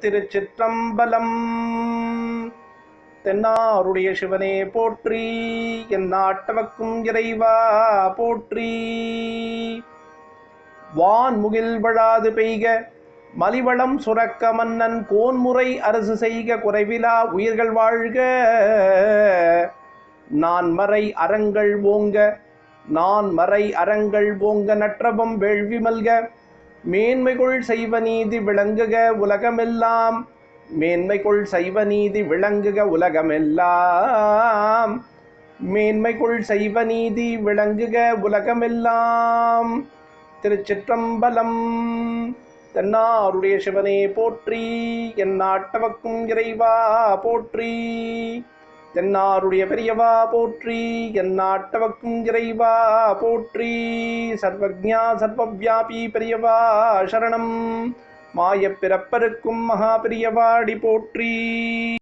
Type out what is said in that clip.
திருச்சிற்றம்பலம். தென்னாருடைய சிவனே போற்றி, என் நாட்டவர்க்கும் இறைவா போற்றி. வான்முகில் வழாது பெய்க, மலிவளம் சுரக்க மன்னன் கோன்முறை அரசு செய்க, குறைவிலா உயிர்கள் வாழ்க. நான்மறை அறங்கள் ஓங்க, நான்மறை அறங்கள் ஓங்க, நற்றவம் வேள்வி மல்க. மேன்மைகொள் செய்வ நீதி விளங்குக உலகமெல்லாம், மேன்மைகொள் செய்வ நீதி விளங்குக உலகமெல்லாம், மேன்மைகொள் செய்வ நீதி விளங்குக உலகமெல்லாம். திருச்சிற்றம்பலம். தென்னாருடைய சிவனே போற்றி, என் நாட்டவர்க்கும் இறைவா போற்றி. தென்னாருடைய பெரியவா போற்றி, என் நாட்டவர்க்கும் இறைவா போற்றி. சர்வஜ்ஞா சர்வவ்யாபி பெரியவா சரணம். மாயப் பிறப்பருக்கும் மகா பெரியவாடி போற்றி.